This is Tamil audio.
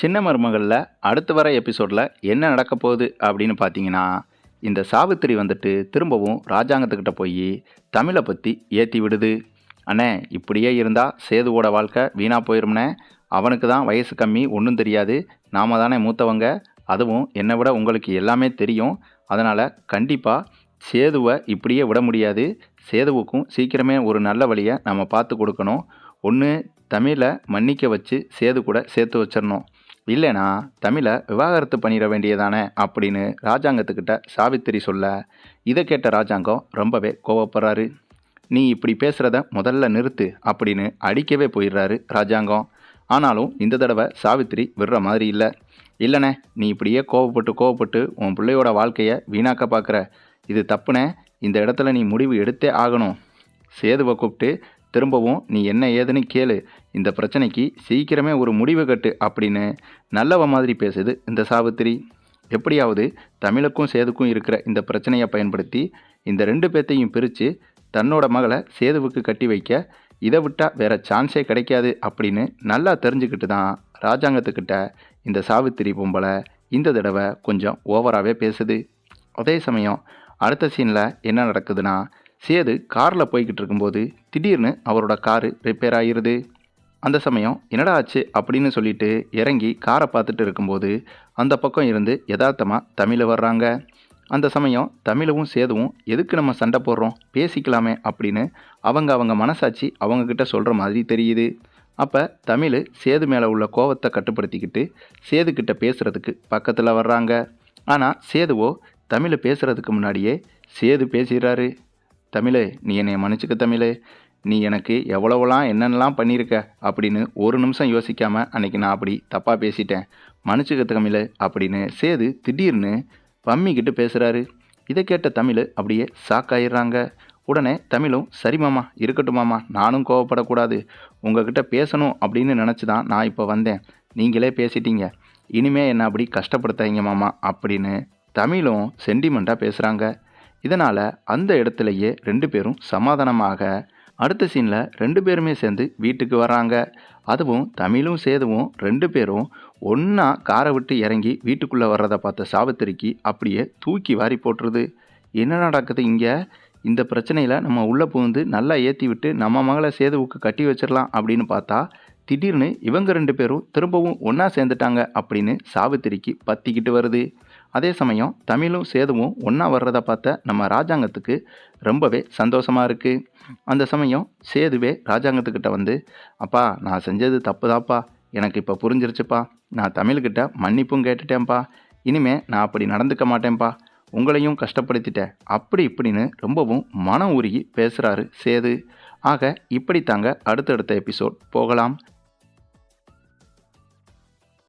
சின்ன மருமகளில் அடுத்து வர எபிசோடில் என்ன நடக்க போகுது அப்படின்னு பார்த்தீங்கன்னா, இந்த சாவித்திரி வந்துட்டு திரும்பவும் ராஜாங்கத்துக்கிட்ட போய் தமிழை பற்றி ஏற்றி விடுது. அண்ணே, இப்படியே இருந்தால் சேதுவோட வாழ்க்கை வீணாக போயிரும்னே. அவனுக்கு தான் வயசு கம்மி, ஒன்றும் தெரியாது. நாம தானே மூத்தவங்க. அதுவும் என்னை விட உங்களுக்கு எல்லாமே தெரியும். அதனால் கண்டிப்பாக சேதுவை இப்படியே விட முடியாது. சேதுவுக்கும் சீக்கிரமே ஒரு நல்ல வழியை நம்ம பார்த்து கொடுக்கணும். ஒன்று தமிழை மன்னிக்க வச்சு சேது கூட சேர்த்து வச்சிடணும். இல்லைனா தமிழை விவாகரத்து பண்ணிட வேண்டியதானே அப்படின்னு ராஜாங்கத்துக்கிட்ட சாவித்திரி சொல்ல, இதை கேட்ட ராஜாங்கம் ரொம்பவே கோவப்படுறாரு. நீ இப்படி பேசுகிறத முதல்ல நிறுத்து அப்படின்னு அடிக்கவே போயிடுறாரு ராஜாங்கம். ஆனாலும் இந்த தடவை சாவித்திரி விடுற மாதிரி இல்லை. இல்லைண்ணே, நீ இப்படியே கோவப்பட்டு உன் பிள்ளையோட வாழ்க்கையை வீணாக்க பார்க்குற. இது தப்புனே. இந்த இடத்துல நீ முடிவு எடுத்தே ஆகணும். சேதுவை கூப்பிட்டு திரும்பவும் நீ என்ன ஏதுன்னு கேளு. இந்த பிரச்சனைக்கு சீக்கிரமே ஒரு முடிவு கட்டு அப்படின்னு நல்லவ மாதிரி பேசுது இந்த சாவித்திரி. எப்படியாவது தமிழுக்கும் சேதுக்கும் இருக்கிற இந்த பிரச்சனையை பயன்படுத்தி இந்த ரெண்டு பேர்த்தையும் பிரித்து தன்னோட மகளை சேதுவுக்கு கட்டி வைக்க இதை விட்டால் வேற சான்ஸே கிடைக்காது அப்படின்னு நல்லா தெரிஞ்சுக்கிட்டு தான் ராஜாங்கத்துக்கிட்ட இந்த சாவித்திரி பொம்பளை இந்த தடவை கொஞ்சம் ஓவராகவே பேசுது. அதே சமயம் அடுத்த சீனில் என்ன நடக்குதுன்னா, சேது காரில் போய்கிட்டு இருக்கும்போது திடீர்னு அவரோட காரு ரிப்பேர் ஆகிருது. அந்த சமயம் என்னடா ஆச்சு அப்படின்னு சொல்லிட்டு இறங்கி காரை பார்த்துட்டு இருக்கும்போது அந்த பக்கம் இருந்து யதார்த்தமாக தமிழ் வர்றாங்க. அந்த சமயம் தமிழும் சேதுவும் எதுக்கு நம்ம சண்டை போடுறோம், பேசிக்கலாமே அப்படின்னு அவங்க மனசாட்சி அவங்கக்கிட்ட சொல்கிற மாதிரி தெரியுது. அப்போ தமிழ் சேது மேலே உள்ள கோவத்தை கட்டுப்படுத்திக்கிட்டு சேதுக்கிட்ட பேசுகிறதுக்கு பக்கத்தில் வர்றாங்க. ஆனால் சேதுவோ தமிழ் பேசுகிறதுக்கு முன்னாடியே சேது பேசிடுறாரு. தமிழ், நீ என்னை மன்னிச்சுக்க தமிழ். நீ எனக்கு எவ்வளோவெல்லாம் என்னென்னலாம் பண்ணியிருக்க அப்படின்னு ஒரு நிமிஷம் யோசிக்காமல் அன்றைக்கி நான் அப்படி தப்பாக பேசிட்டேன். மன்னிச்சுக்க தமிழ் அப்படின்னு சேது திடீர்னு பம்மிக்கிட்டு பேசுகிறாரு. இதை கேட்ட தமிழ் அப்படியே ஷாக்காயிடுறாங்க. உடனே தமிழும் சரி மாமா, இருக்கட்டும் மாமா, நானும் கோவப்படக்கூடாது. உங்ககிட்ட பேசணும் அப்படின்னு நினச்சி தான் நான் இப்போ வந்தேன். நீங்களே பேசிட்டீங்க. இனிமே என்னை அப்படி கஷ்டப்படுத்தாதீங்க மாமா அப்படின்னு தமிழும் சென்டிமெண்ட்டாக பேசுகிறாங்க. இதனால் அந்த இடத்துலையே ரெண்டு பேரும் சமாதானமாக அடுத்த சீனில் ரெண்டு பேருமே சேர்ந்து வீட்டுக்கு வராங்க. அதுவும் தமிழும் சேதுவும் ரெண்டு பேரும் ஒன்றா காரை விட்டு இறங்கி வீட்டுக்குள்ளே வர்றதை பார்த்த சாவித்திரிக்கு அப்படியே தூக்கி வாரி போட்டுருது. என்ன நடக்குது இங்கே? இந்த பிரச்சனையில் நம்ம உள்ளே புகுந்து நல்லா ஏற்றி விட்டு நம்ம மகளை சேதுவுக்கு கட்டி வச்சிடலாம் அப்படின்னு பார்த்தா திடீர்னு இவங்க ரெண்டு பேரும் திரும்பவும் ஒன்றா சேர்ந்துட்டாங்க அப்படின்னு சாவித்திரிக்கு பற்றிக்கிட்டு வருது. அதே சமயம் தமிழும் சேதுவும் ஒன்றா வர்றதை பார்த்த நம்ம ராஜாங்கத்துக்கு ரொம்பவே சந்தோஷமாக இருக்குது. அந்த சமயம் சேதுவே ராஜாங்கத்துக்கிட்ட வந்து, அப்பா, நான் செஞ்சது தப்பு தான்ப்பா, எனக்கு இப்போ புரிஞ்சிருச்சுப்பா. நான் தமிழ்கிட்ட மன்னிப்பும் கேட்டுட்டேன்ப்பா. இனிமே நான் அப்படி நடந்துக்க மாட்டேன்ப்பா. உங்களையும் கஷ்டப்படுத்திட்டேன் அப்படி இப்படின்னு ரொம்பவும் மனம் உருகி பேசுகிறாரு சேது. ஆக இப்படித்தாங்க அடுத்தடுத்த எபிசோட் போகலாம்.